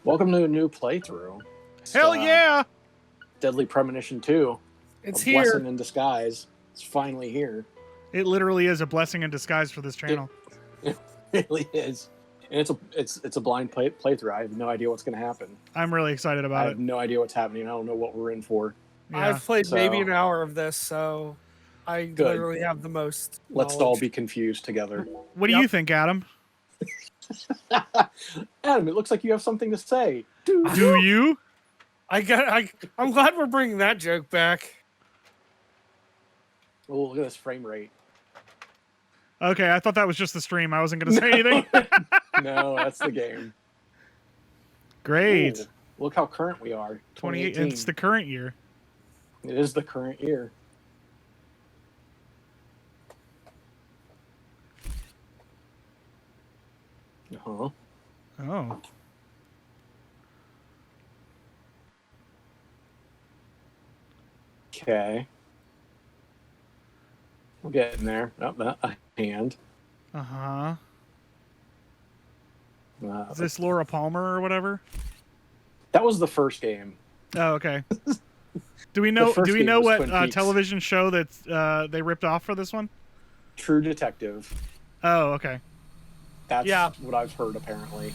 Welcome to a new playthrough. Hell yeah! Deadly Premonition 2. It's a here. Blessing in disguise. It's finally here. It literally is a blessing in disguise for this channel. It really is. And it's a blind playthrough. I have no idea what's going to happen. I'm really excited about I have no idea what's happening. I don't know what we're in for. Yeah. I've played maybe an hour of this, so I literally have the most Let's knowledge. all be confused together. What do you think, Adam? Adam, it looks like you have something to say. Do you? I'm glad we're bringing that joke back. Oh, look at this frame rate. Okay, I thought that was just the stream. I wasn't going to say anything. No, that's the game. Great. Ooh, look how current we are. 28. It's the current year. It is the current year. Uh-huh. Oh. Okay. We're getting there. Oh, a hand. Uh-huh. Is this Laura Palmer or whatever? That was the first game. Oh, okay. Do we know what television show that they ripped off for this one? True Detective. Oh, okay. That's what I've heard, apparently.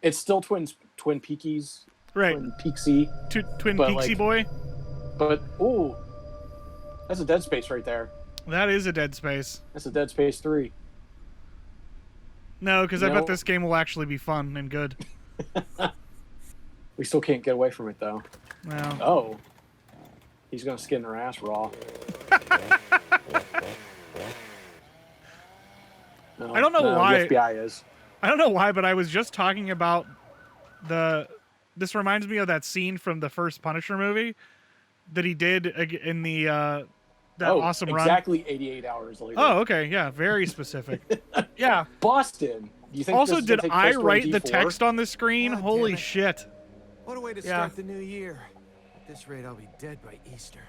It's still Twin Peakies. Right. Twin Peaksy. Twin Peaksy boy. But, ooh. That's a Dead Space right there. That is a Dead Space. That's a Dead Space 3. No, because I bet this game will actually be fun and good. We still can't get away from it, though. Well. Oh. He's going to skin her ass raw. No, I don't know why. The FBI is. I don't know why, but I was just talking about this reminds me of that scene from the first Punisher movie that he did in the that awesome run. Exactly 88 hours later. Oh, okay, yeah, very specific. Yeah, Boston. Do you think also, did I write the text on the screen? God, holy shit! What a way to start the new year. At this rate, I'll be dead by Easter.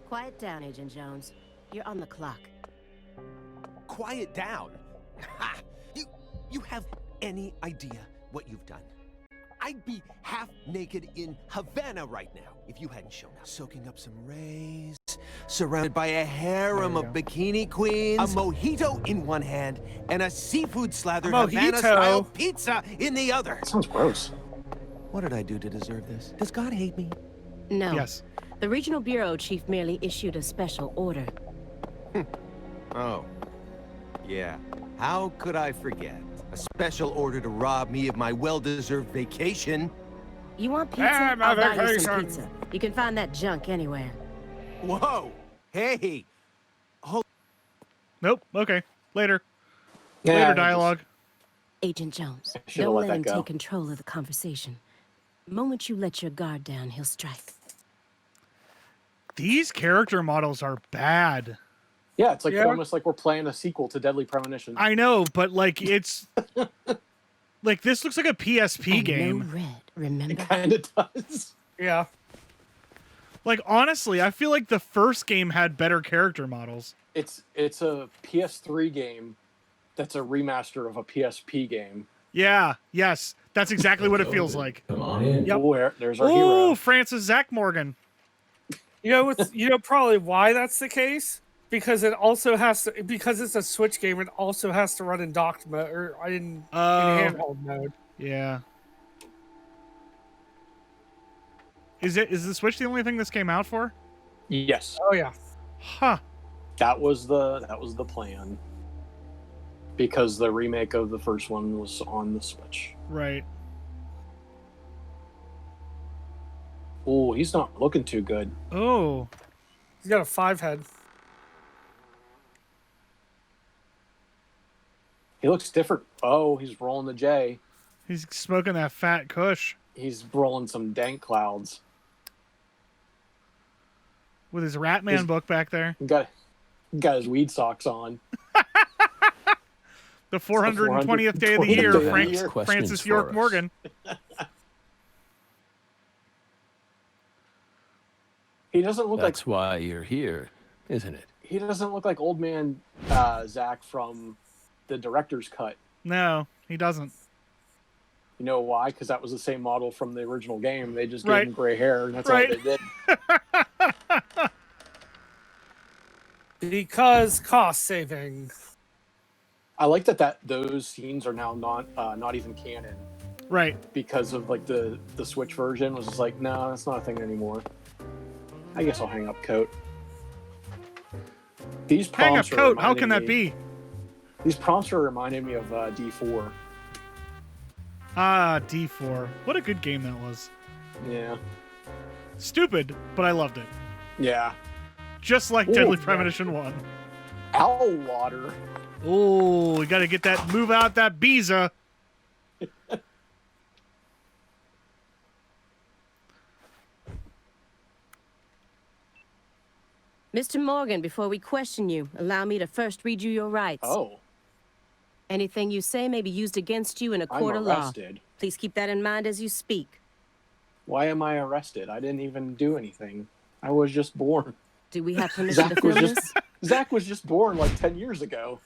Quiet down, Agent Jones. You're on the clock. Quiet down. Ha! You have any idea what you've done? I'd be half naked in Havana right now if you hadn't shown up. Soaking up some rays, surrounded by a harem of bikini queens, a mojito in one hand, and a seafood slathered Havana-style pizza in the other. That sounds gross. What did I do to deserve this? Does God hate me? No. Yes. The regional bureau chief merely issued a special order. Oh. Yeah. How could I forget? A special order to rob me of my well-deserved vacation. You want pizza? I'll buy you some pizza. You can find that junk anywhere. Whoa! Hey! Nope. Okay. Later. Yeah, Later dialogue. Agent Jones, Should've don't let let him that go. take control of the conversation. The moment you let your guard down, he'll strike. These character models are bad. Yeah, it's like almost like we're playing a sequel to Deadly Premonition. I know, but like it's like this looks like a PSP game. No red, remember? It kind of does. Yeah. Like honestly, I feel like the first game had better character models. It's a PS3 game that's a remaster of a PSP game. Yeah, yes. That's exactly what it feels like. Come on in. Yep. Ooh, there's our Ooh, hero. Francis Zach Morgan. You know probably why that's the case? Because it also has to, because it's a Switch game, it also has to run in docked mode or in handheld mode. Yeah. Is the Switch the only thing this came out for? Yes. Oh yeah. Huh. That was the plan. Because the remake of the first one was on the Switch. Right. Oh, he's not looking too good. Oh. He's got a 5 head. He looks different. Oh, he's rolling the J. He's smoking that fat kush. He's rolling some dank clouds. With his Ratman book back there. He got his weed socks on. The 420th day of the year, Francis York Morgan. He doesn't look That's why you're here, isn't it? He doesn't look like old man Zach from the director's cut. No, he doesn't. You know why? Because that was the same model from the original game. They just gave him gray hair, and that's all they did. Because cost saving. I like that those scenes are now not even canon. Right. Because of like the Switch version was just like, no, that's not a thing anymore. I guess I'll hang up coat. These prompts hang up coat. How can that be? These prompts are reminding me of D4. Ah, D4. What a good game that was. Yeah. Stupid, but I loved it. Yeah. Just like Deadly Premonition 1. Owl water. Oh, we got to get that, move out that Biza. Mr. Morgan, before we question you, allow me to first read you your rights. Oh. Anything you say may be used against you in a court of law. Please keep that in mind as you speak. Why am I arrested? I didn't even do anything. I was just born. Do we have permission to film this? Zach was just born like 10 years ago.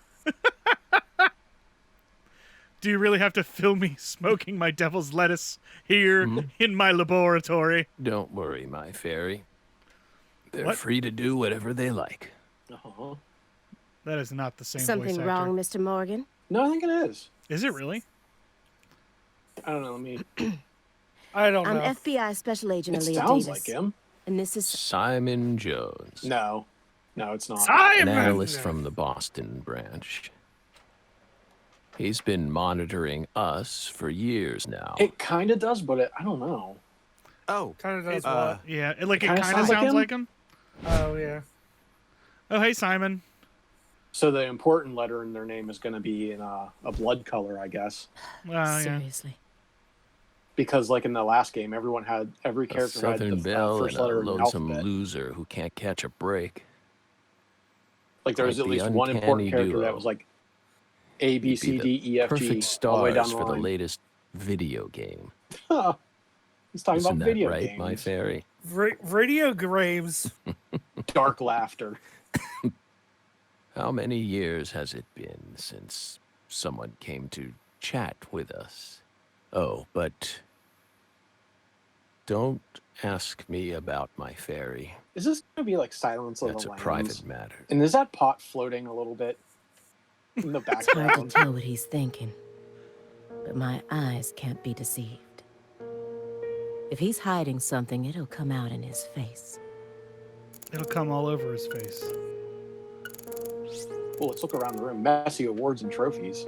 Do you really have to film me smoking my devil's lettuce here in my laboratory? Don't worry, my fairy. They're free to do whatever they like. Uh-huh. That is not the same Something voice actor. wrong, Mr. Morgan? No, I think it is. Is it really? I don't know. Let me... I don't know. I'm FBI Special Agent It Aaliyah sounds Davis. like him. And this is... Simon Jones. No, it's not. Simon! An analyst from the Boston branch. He's been monitoring us for years now. It kind of does, but I don't know. Oh, Kind of does what? Yeah, it kind of sounds sounds like like him. Oh, yeah. Oh, hey, Simon. So the important letter in their name is going to be in a blood color, I guess. Yeah. Seriously. Because like in the last game, every character had Southern the Belle first and a letter of the lonesome alphabet. loser who can't catch a break. Like there was Like at the least one important uncanny character duo. that was like A, B, He'd be C, the D, E, F, G, perfect all the way down stars the for the line. latest video game. He's talking Isn't about that video right, games. my fairy? Radio Graves. Dark laughter. How many years has it been since someone came to chat with us? Oh, but don't ask me about my fairy. Is this going to be like Silence of That's the a Lambs? private matter. And is that pot floating a little bit in the It's hard to background? tell what he's thinking. But my eyes can't be deceived. If he's hiding something, it'll come out in his face. It'll come all over his face. Well, let's look around the room. Messy awards and trophies.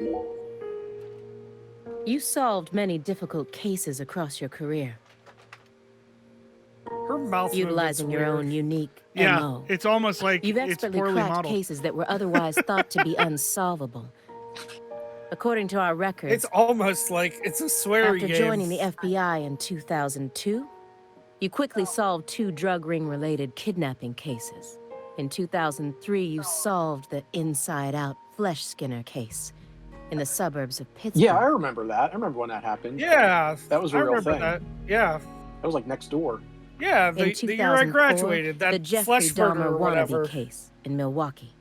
You solved many difficult cases across your career, Her mouth utilizing your movement's own weird. unique Yeah, MO. it's almost like You've it's expertly poorly cracked modeled. cases that were otherwise thought to be unsolvable. According to our records, It's almost like it's a swear after game. joining the FBI in 2002, you quickly solved 2 drug ring-related kidnapping cases. In 2003, you solved the inside-out flesh skinner case in the suburbs of Pittsburgh. Yeah, I remember that. I remember when that happened. Yeah, That was a I real remember thing. that. Yeah, That was like next door. yeah. In The year I 2004, graduated, the that Jeffrey flesh burger Dahmer or whatever. wannabe case in Milwaukee.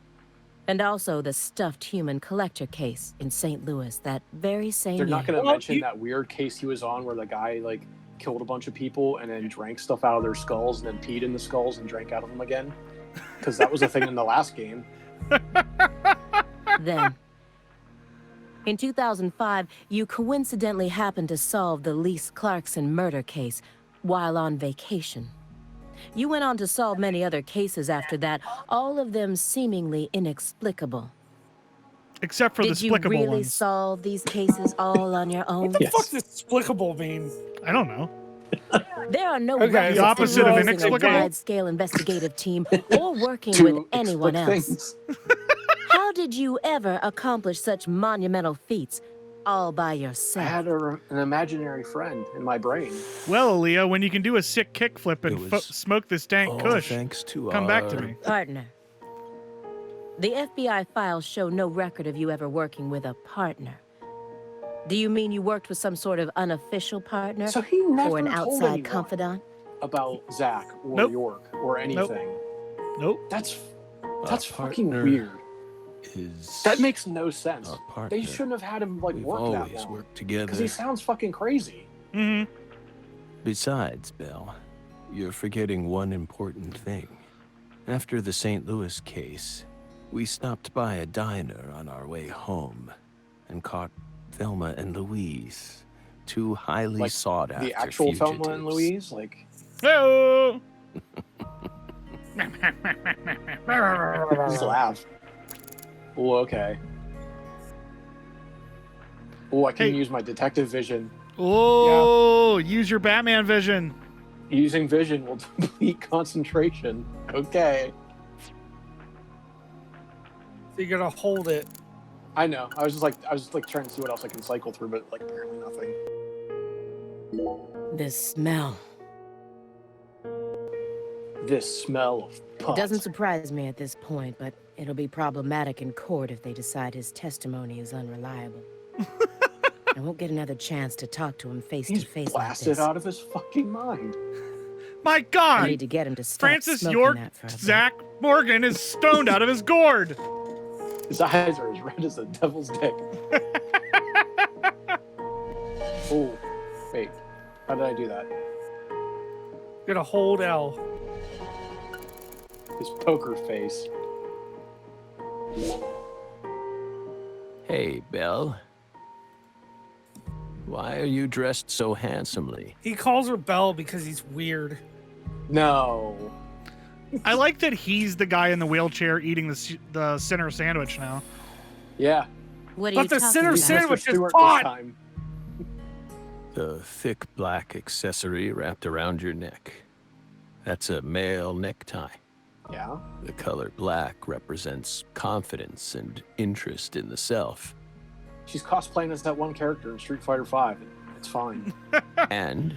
And also the stuffed human collector case in St. Louis that very same They're year. not going to Well, mention that weird case he was on where the guy like killed a bunch of people and then drank stuff out of their skulls and then peed in the skulls and drank out of them again. Because that was a thing in the last game. Then, in 2005, you coincidentally happened to solve the Lise Clarkson murder case while on vacation. You went on to solve many other cases after that, all of them seemingly inexplicable. Except for Did the you explicable really ones. solve these cases all on your own? What the Yes. fuck does explicable mean? I don't know. There are no Okay, records the opposite of using inexplicable? a wide-scale investigative team or working To with anyone explic else. things. How did you ever accomplish such monumental feats all by I yourself? had an imaginary friend in my brain. Well, Aaliyah, when you can do a sick kickflip and It was smoke this dank all kush, thanks to come back to our me. Partner. The FBI files show no record of you ever working with a partner. Do you mean you worked with some sort of unofficial partner? So he never or an told outside anyone. confidant? about Zach or Nope. York or anything. Nope. That's Our fucking partner weird. Is That makes no sense. our partner. They shouldn't have had him like We've work that always long. worked Because together. he sounds fucking crazy. Mm-hmm. Besides, Belle, you're forgetting one important thing. After the St. Louis case, we stopped by a diner on our way home and caught Thelma and Louise, two highly Like sought after the actual fugitives. Thelma and Louise, like Oh. just laugh. Oh, okay. Oh, I can Hey. use my detective vision. Oh, use your Batman vision. Using vision will deplete concentration. Okay. So you gotta hold it. I know. I was just like trying to see what else I can cycle through, but like apparently nothing. This smell. This smell of pot. Doesn't surprise me at this point, but it'll be problematic in court if they decide his testimony is unreliable. I won't get another chance to talk to him face He's to face like blasted this. out of his fucking mind. My I God, need to get him to stop Francis smoking York, that for a bit. Zach Morgan is stoned out of his gourd. His eyes are as red as a devil's dick. Oh, wait. How did I do that? You gotta hold L. His poker face. Hey, Belle. Why are you dressed so handsomely? He calls her Belle because he's weird. No. I like that he's the guy in the wheelchair eating the center sandwich now. Yeah. What are But the you talking center about? He's sandwich Mr. is Stewart pot. this time. The thick black accessory wrapped around your neck. That's a male necktie. Yeah. The color black represents confidence and interest in the self. She's cosplaying as that one character in Street Fighter V. It's fine. And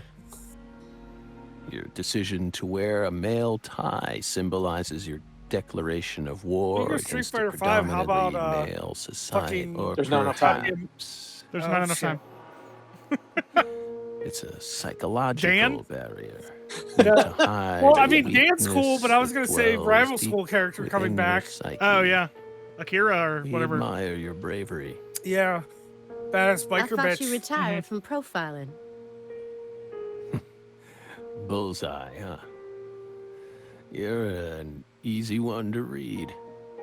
your decision to wear a male tie symbolizes your declaration of war Speaking of Street against a Fighter V, how about, predominantly male society. fucking- Or There's not enough time. perhaps There's Oh, not enough shit. time. it's a psychological Dan? barrier. Yeah. To hide Well, I a mean, Dan's cool, weakness but I was gonna that say dwells rival deep school character coming within your back. psyche. Oh yeah, Akira or We whatever. admire your bravery. Yeah. Badass I biker thought bitch. you retired from profiling. Bullseye, huh? You're an easy one to read.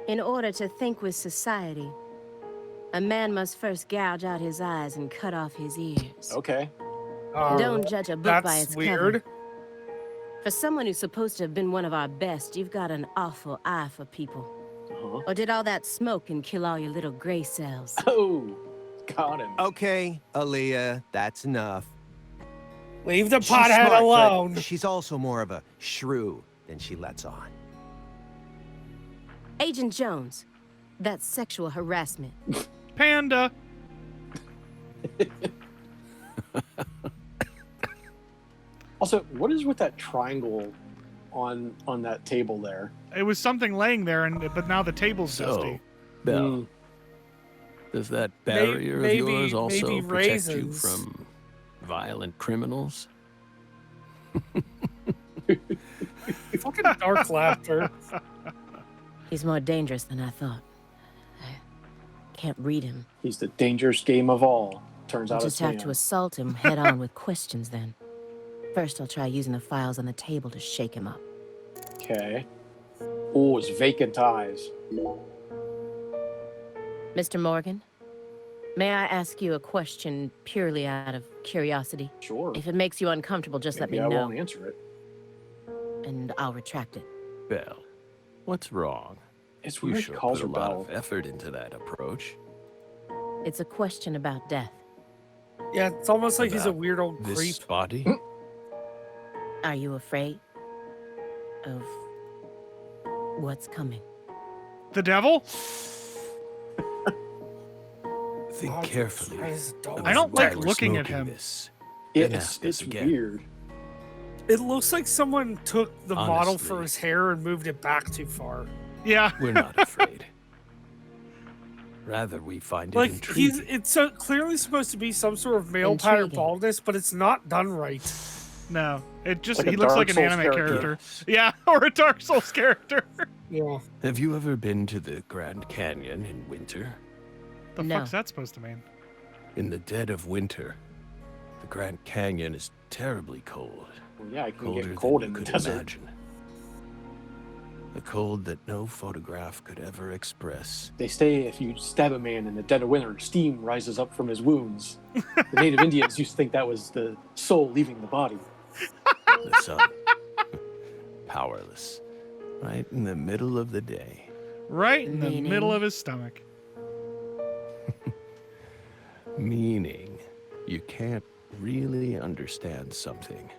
In order to think with society, a man must first gouge out his eyes and cut off his ears. Okay. Don't judge a book by That's its weird. cover. For someone who's supposed to have been one of our best, you've got an awful eye for people. Uh-huh. Or did all that smoke and kill all your little gray cells? Oh, got him. Okay, Aaliyah, that's enough. Leave the She's pothead smart, but alone. She's also more of a shrew than she lets on. Agent Jones, that's sexual harassment. Panda. Also, what is with that triangle on that table there? It was something laying there, but now the table's So, dusty. Belle, Mm. does that barrier maybe- of yours also maybe protect raisins. you from violent criminals? Fucking dark laughter. He's more dangerous than I thought. I can't read him. He's the dangerous game of all. Turns I'll out just it's have Sam. to assault him head on with questions then. First, I'll try using the files on the table to shake him up. Okay. Oh, it's vacant eyes. Mr. Morgan, may I ask you a question purely out of curiosity? Sure. If it makes you uncomfortable, just Maybe let I me know, won't answer it. and I'll retract it. Belle, what's wrong? It's You weird he sure calls put her a lot Belle. of effort into that approach. It's a question about death. Yeah, it's almost like he's a About weird old This creep. body? Are you afraid of what's coming? The devil? Think God, carefully. Christ, dog. I don't Why like we're looking at smoking him. This. Yeah, Then ask us it's again. weird. It looks like someone took the model for Honestly. his hair and moved it back too far. Yeah. We're not afraid. Rather, we find it Like intriguing. it's so clearly supposed to be some sort of male pattern Intriguing. baldness, but it's not done right. No, it just Like a he looks Dark like an Souls anime character. character. Yeah, or a Dark Souls character. Yeah. Have you ever been to the Grand Canyon in winter? The No. fuck's that supposed to mean? In the dead of winter, the Grand Canyon is terribly cold. Well, yeah, it can Colder get cold than in you the could desert. imagine. A cold that no photograph could ever express. They say if you stab a man in the dead of winter, steam rises up from his wounds. The native Indians used to think that was the soul leaving the body. The sun. Powerless. Right in the middle of the day. Right in the Meaning? middle of his stomach. Meaning, you can't really understand something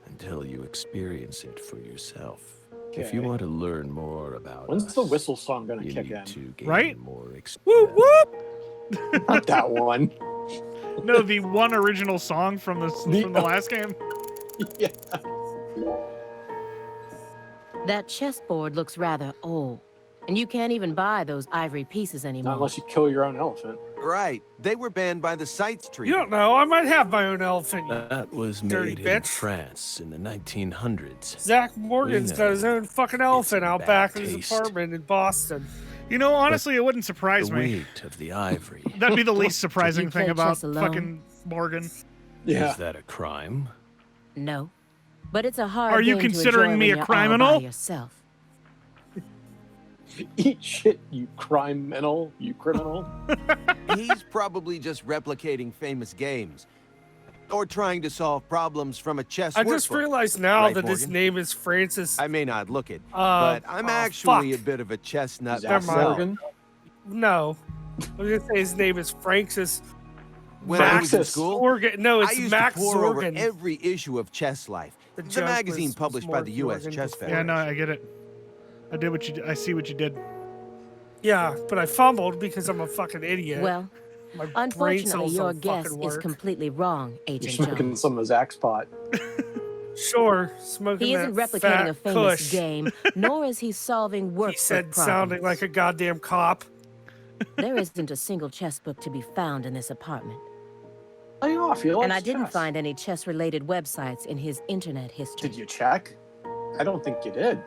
until you experience it for yourself. If you Okay. want to learn more about When's the us, whistle song gonna you kick need in? to gain Right? more Whoop experience. whoop. Not that one. No, the one original song from the last game. Yeah. That chessboard looks rather old, and you can't even buy those ivory pieces Not anymore. unless you kill your own elephant. Right. They were banned by the CITES You Treaty. don't know. I might have my own elephant. That was Dirty made in bitch. France in the 1900s. Zach Morgan's We got know. his own fucking elephant in out bad back in his taste. apartment in Boston. You know, honestly, it wouldn't The surprise me. weight of the ivory. That'd be the least surprising You thing play about chess alone? fucking Morgan. Yeah. Is that a crime? No. But it's a hard Are you game to considering enjoy me when a you're all by criminal? yourself. Eat shit, you criminal, you criminal. He's probably just replicating famous games. Or trying to solve problems from a chess I just workbook. realized now Right, that his Morgan? name is Francis. I may not look it, but I'm actually fuck. a bit of a chess nut Zach Never mind. myself. Morgan. No. I was going to say his name is Francis When I was in Maxis. school, Zorgan. No, I it's used Max to pore over Zorgan. every issue of Chess Life, The the joke magazine was published by more the U.S. Zorgan Chess before. Yeah, Federation. no, I get it. I see what you did. Yeah, but I fumbled because I'm a fucking idiot. Well, My brain unfortunately, cells your don't guess fucking is work. completely wrong, You're Agent smoking Jones. some of Zach's pot. Sure, smoking He isn't that replicating fat a famous kush. game, nor is he solving workbook He said, problems. sounding like a goddamn cop. There isn't a single chess book to be found in this apartment. Lay off, you And I like didn't chess. find any chess-related websites in his internet history. Did you check? I don't think you did.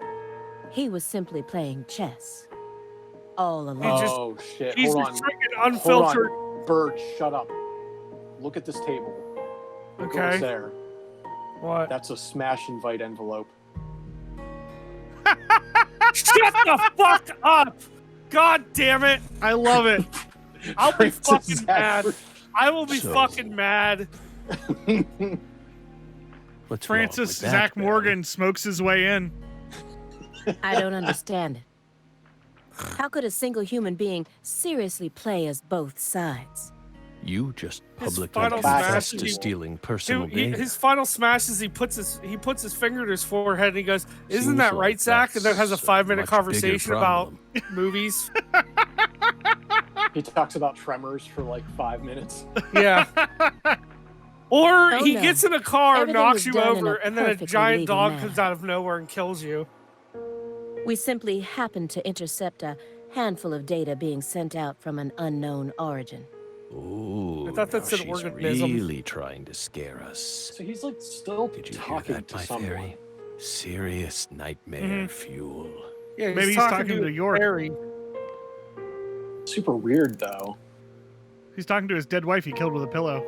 He was simply playing chess. All along. just- Oh shit! He's Hold just on. freaking unfiltered. Bird, shut up. Look at this table. Look what's Okay. there. What? That's a smash invite envelope. Shut the fuck up! God damn it! I love it. I'll be Francis fucking Zach- mad. I will be So- fucking mad. What's Francis wrong with that, Zach Bill? Morgan smokes his way in. I don't understand it. How could a single human being seriously play as both sides? You just His publicly final confessed smash, to he- stealing personal Dude, data. his final smash is he puts his finger to his forehead and he goes, "Isn't Seems that like right, Zach?" And then has a that's 5-minute much bigger conversation about problem. movies. He talks about Tremors for like 5 minutes. Yeah. Or Oh, he no. gets in a car, Everything knocks was you done in over, a and then a perfectly giant legal dog manner. comes out of nowhere and kills you. We simply happened to intercept a handful of data being sent out from an unknown origin. Ooh, I thought that's now an she's organism. really trying to scare us. So he's like still Did you hear talking that, to my someone. fairy? Serious nightmare Mhm. fuel. Yeah, Maybe he's talking to York. Harry. Super weird though. He's talking to his dead wife he killed with a pillow.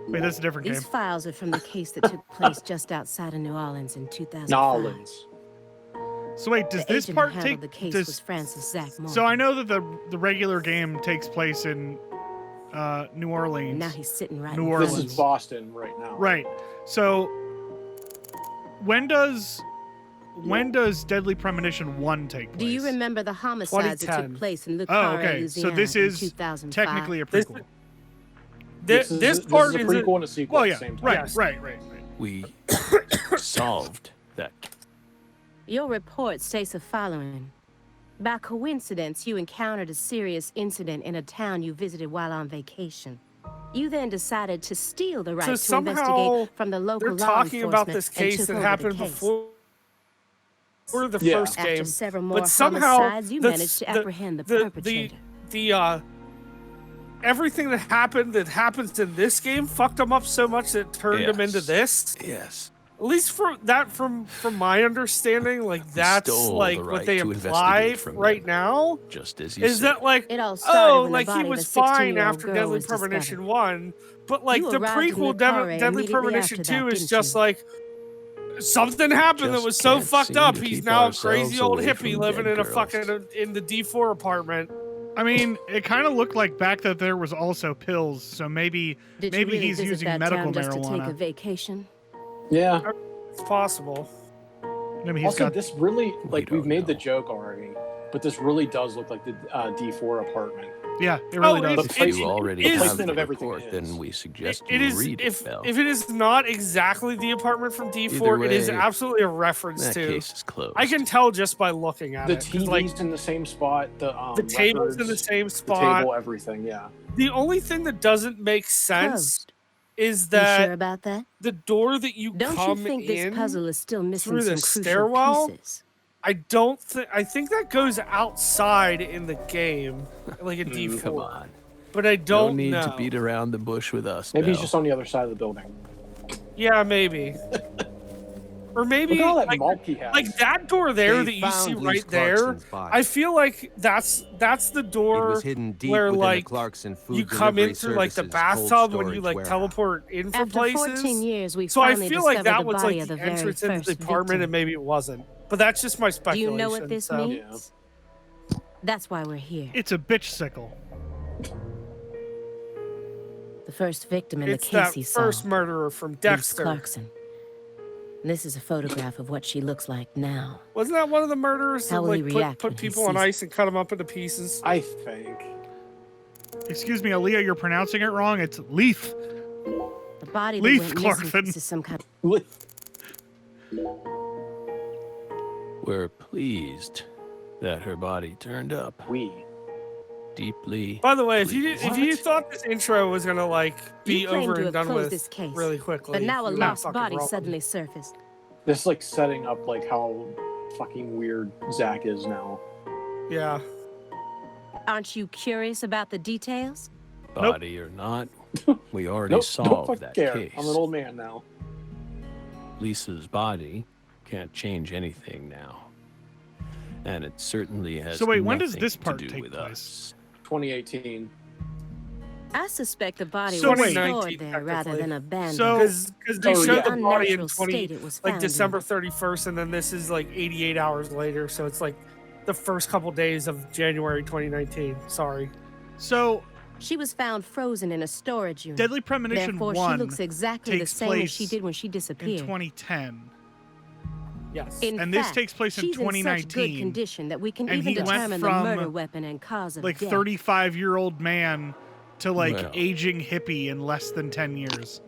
Wait, that's a different These game. files are from the case that took place just outside of New Orleans in 2005. Nolans. So wait, does The this agent part who take? handled the case Does, was Francis Zach Morgan. so I know that the regular game takes place in New Orleans. And now he's sitting right New in Orleans. This front is of me. Boston right now. Right. So when does Deadly Premonition 1 take place? Do you remember the homicides that 2010. took place in Lucara, Oh, okay. Louisiana So this in is 2005? technically a This- prequel. This part is a is prequel and a sequel Well, at yeah. the same time. Right, Yes. right. We solved that. Your report states the following. By coincidence, you encountered a serious incident in a town you visited while on vacation. You then decided to steal the right So to somehow investigate from the local they're law talking about enforcement this and case took that over the happened case. before the Yeah. first After game. several more But somehow homicides, you the- managed to the- apprehend the, the perpetrator. Everything that happens in this game fucked him up so much that it turned him into Yes. this. Yes. At least from my understanding, like that's stole like the what right they to imply investigate from right them. now. Just as you Is said. that like, It all started when the like he body of a was fine 16-year-old after girl Deadly was Premonition discovered. 1, but like You the arrived in prequel Nicare Deadly immediately Premonition after that, 2 is didn't just you? like something happened that Just was so can't fucked seem up. to He's keep now a ourselves crazy old away hippie from living dead in a girls. fucking in the D4 apartment. I mean, it kind of looked like back that there was also pills, so maybe Did you maybe really he's visit using that medical town just to take a marijuana. vacation? Yeah. It's possible. Maybe he's Also, got. this really, like, we've don't made the know. joke already, but this really does look like the D4 apartment. Yeah, it really Oh, does. The If place- you already the have placement the of everything report, is. then we suggest It you is read if it, Bell. it is not exactly the apartment from D4, Either it is way, absolutely a reference that to. case is closed. I can tell just by looking at The it. 'Cause, TV's like, in the same spot. The table's in the records, same the spot. table, everything. Yeah. The only thing that doesn't make sense Closed. is You that sure about that? the door that you Don't come you think in this puzzle is still missing through some the crucial stairwell, pieces? I don't think. I think that goes outside in the game, like a D4. Come on. But I No don't need know. to beat around the bush with us, Maybe he's Bell. just on the other side of the building. Yeah, maybe. Or maybe Look at all that like, malt he has. like that door there They that you see found right Lise there. Clarkson's body. I feel like that's the It door was hidden deep where within like the Clarkson food you come delivery in through like the service's cold bathtub when you storage like warehouse. teleport in from After places. 14 years, we So I finally feel like discovered that the was body like of the the very entrance into the first apartment, victim. and maybe it wasn't. But that's just my Do speculation. you know what this so. means? That's why we're here. It's a bitch sickle. The first victim in It's the case that he first solved, murderer from Lise Dexter. Clarkson. This is a photograph of what she looks like now. Wasn't that one of the murderers How that will he like react put when he people on sees ice and cut them up into pieces? I think. Excuse me, Aaliyah, you're pronouncing it wrong. It's Leaf. The body Leif that went missing Clarkson. is some kind We're pleased that her body turned up. We. Deeply. By the way, if you pleased. thought this intro was gonna like be You claim over to and have done closed with this case, really quickly, but now a you're not lost fucking body wrong. suddenly surfaced. This like setting up like how fucking weird Zach is now. Yeah. Aren't you curious about the details? Body or not, we already Nope, don't solved fucking that care. case. I'm an old man now. Lisa's body can't change anything now. And it certainly has So wait, when does nothing this to part do take with place? us. 2018. I suspect the body So was wait. stored there rather technically. than abandoned. So- Because they Oh, showed yeah. the body in Unnatural 20 state it was like found in. December 31st, and then this is like 88 hours later, so it's like the first couple days of January 2019. Sorry. So, She was found frozen in a storage unit. Deadly Premonition Therefore, 1 she looks exactly the takes same as she place did when she in disappeared. 2010. Yes. In And this fact, takes place in she's in such good 2019, condition that we can and even he went determine the from, murder weapon and cause of Like death. 35-year-old man to like Well. aging hippie in less than 10 years.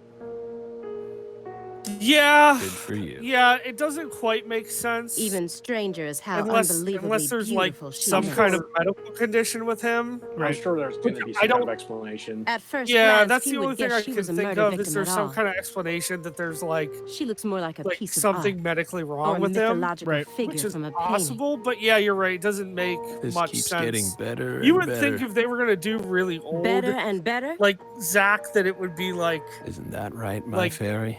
yeah. Good for you. Yeah, it doesn't quite make sense. Even stranger is how unless unbelievably there's like beautiful she some is. kind of medical condition with him. I'm Right. sure there's going to be I some kind of don't- explanation. At first Yeah, glance, that's he the would only thing guess I she can was a think murder of. Is victim there's at some all. kind of explanation that there's like She looks more like a piece of something art medically or wrong a with him, mythological Right. figure which is from a possible. But yeah, you're right. It doesn't make This much keeps sense. getting better You and would better. think if they were gonna do really old, painting. Better and better? like Zach, that it would be like Isn't that right, my like- fairy?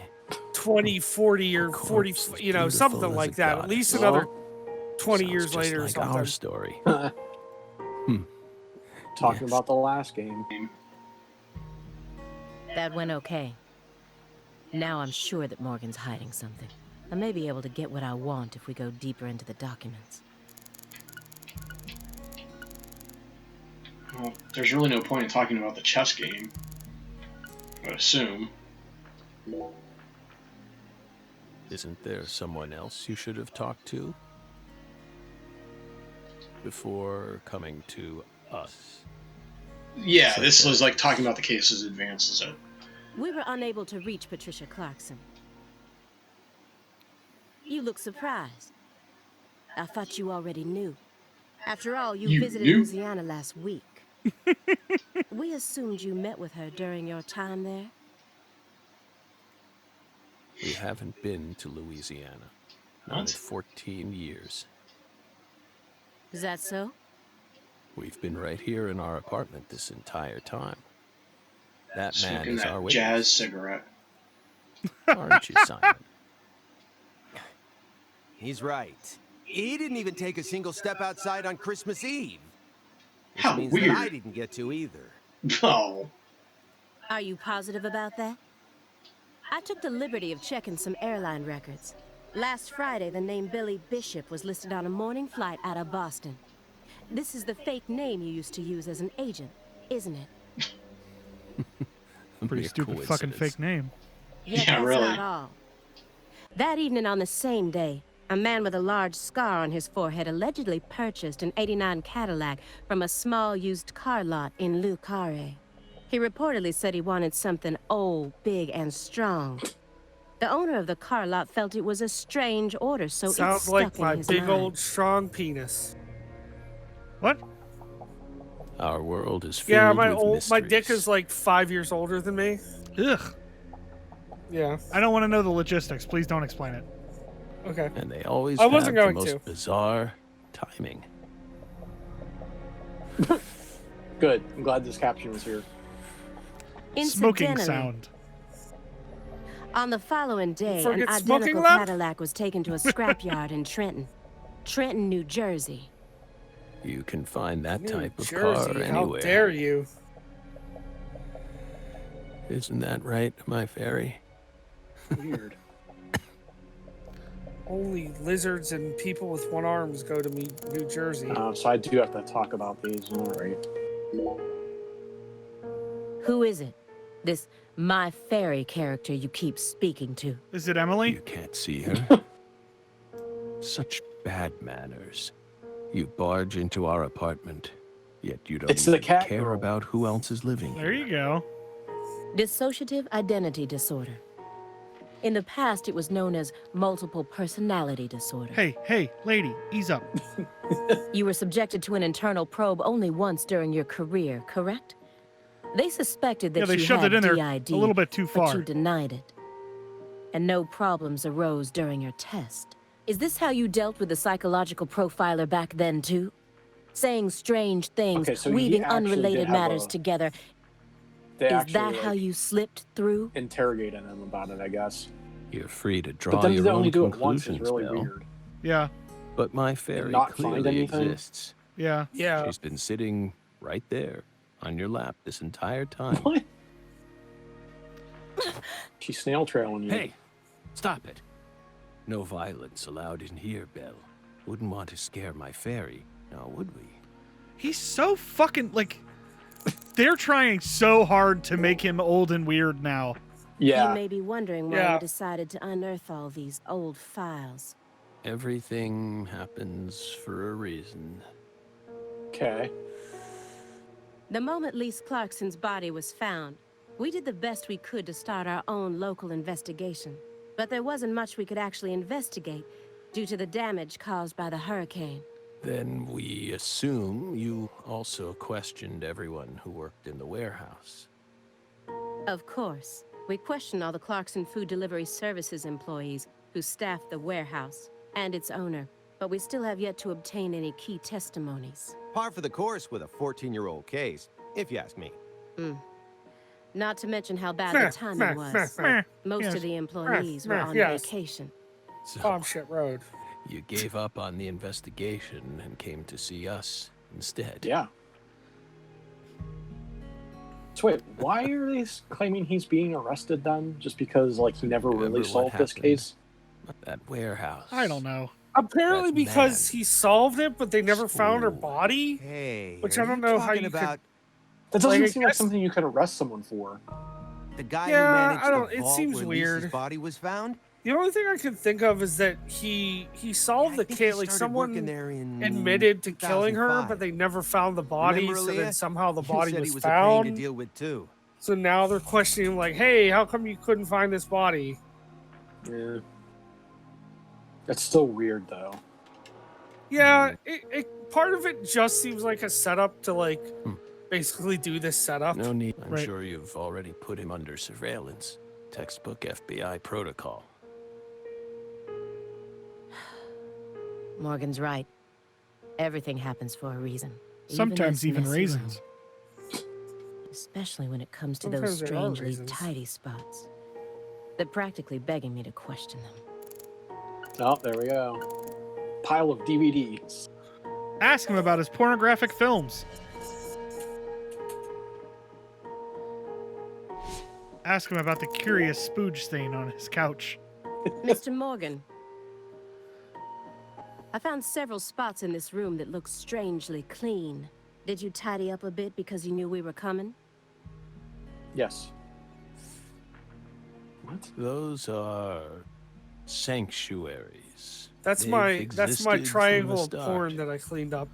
20, 40, or Of course, 40, as you know, beautiful something as like a that. At goddess. least Well, another 20 Sounds years just later or like something. our story. Talking Yes. about the last game. That went okay. Now I'm sure that Morgan's hiding something. I may be able to get what I want if we go deeper into the documents. Well, there's really no point in talking about the chess game, I would assume. Isn't there someone else you should have talked to? Before coming to us. Yeah, Such this as- was like talking about the case's advances. We were unable to reach Patricia Clarkson. You look surprised. I thought you already knew. After all, you You visited knew? Louisiana last week. We assumed you met with her during your time there. We haven't been to Louisiana. Not in What? 14 years. Is that so? We've been right here in our apartment this entire time. That man Smoking is our that witness. jazz cigarette. Aren't you, Simon? he's right. He didn't even take a single step outside on Christmas Eve. Which How means weird. that I didn't get to either. Oh. Are you positive about that? I took the liberty of checking some airline records. Last Friday, the name Billy Bishop was listed on a morning flight out of Boston. This is the fake name you used to use as an agent, isn't it? Pretty Mere stupid fucking coincidence. fake name. Yet Yeah, that's really. not all. That evening on the same day, a man with a large scar on his forehead allegedly purchased an '89 Cadillac from a small used car lot in Le Carré. He reportedly said he wanted something old, big, and strong. The owner of the car lot felt it was a strange order, so it Sounds stuck like in my his big mind. old strong penis. What? Our world is filled Yeah, with my dick mysteries. is like 5 years older than me. Ugh. Yeah. I don't want to know the logistics. Please don't explain it. Okay. And they always I wasn't have the going most to. bizarre timing. Good. I'm glad this caption was here. Smoking Incidentally, sound. on the following day, Forget an smoking identical lamp? Cadillac was taken to a scrapyard in Trenton, New Jersey. You can find that New type of Jersey, car how anywhere. dare you? Isn't that right, my fairy? Weird. Only lizards and people with one arms go to New Jersey. So I do have to talk about these. All right. Who is it? This My Fairy character you keep speaking to? Is it Emily? You can't see her. Such bad manners. You barge into our apartment, yet you don't It's the even cat care girl. about who else is living There here. you go. Dissociative identity disorder. In the past, it was known as multiple personality disorder. Hey, lady, ease up. You were subjected to an internal probe only once during your career, correct? They suspected that Yeah, they you shoved had it in there DID, a little bit too but far. you denied it. And no problems arose during your test. Is this how you dealt with the psychological profiler back then, too? Saying strange things, Okay, so he weaving actually did unrelated have matters a- together. They Is actually, that how like, you slipped through? interrogated him about it, I guess. You're free to But draw them your to own only do it once is conclusions, really Bill. weird. Yeah, But my fairy not find clearly anything? exists. yeah. Yeah. She's been sitting right there on your lap this entire time. What? She's snail trailing you. Hey, stop it. No violence allowed in here, Belle. Wouldn't want to scare my fairy, now would we? He's so fucking, like, they're trying so hard to make him old and weird now. You Yeah. may be wondering why Yeah. you decided to unearth all these old files. Everything happens for a reason. Okay. The moment Lise Clarkson's body was found, we did the best we could to start our own local investigation. But there wasn't much we could actually investigate due to the damage caused by the hurricane. Then we assume you also questioned everyone who worked in the warehouse. Of course, we questioned all the Clarkson Food Delivery Services employees who staffed the warehouse and its owner, but we still have yet to obtain any key testimonies. Par for the course with a 14-year-old case, if you ask me. Not to mention how bad the timing was. Most Yes. of the employees were on Yes. vacation. So Bomb shit road. you gave up on the investigation and came to see us instead. Yeah. So wait, why are they claiming he's being arrested then? Just because, like, he never Remember really what solved this happened? case? That warehouse. I don't know. Apparently That because man. he solved it, but they never found her Ooh. body. Hey, Which are I don't you know how talking you could- about That doesn't Like, I seem like guess- something you could arrest someone for. the guy Yeah, who managed I don't- the it vault seems where weird. Lisa's body was found? The only thing I could think of is that he solved I the think case. he Like started working someone there in admitted to killing her, 2005. but they never found the body. Remember, So then Aaliyah? somehow the You body said was he was a pain to found. deal with too. So now they're questioning, like, "Hey, how come you couldn't find this body?" Yeah. That's still weird, though. Yeah, part of it just seems like a setup to like basically do this setup. No need. I'm Right. sure you've already put him under surveillance. Textbook FBI protocol. Morgan's right. Everything happens for a reason. Sometimes this even messy raisins. room. Especially when it comes to those Sometimes there are strangely reasons. tidy spots. They're practically begging me to question them. Oh, there we go. Pile of DVDs. Ask him about his pornographic films. Ask him about the curious spooge stain on his couch. Mr. Morgan, I found several spots in this room that look strangely clean. Did you tidy up a bit because you knew we were coming? Yes. What? Those are sanctuaries. That's They've my existed from the triangle of start. porn that I cleaned up.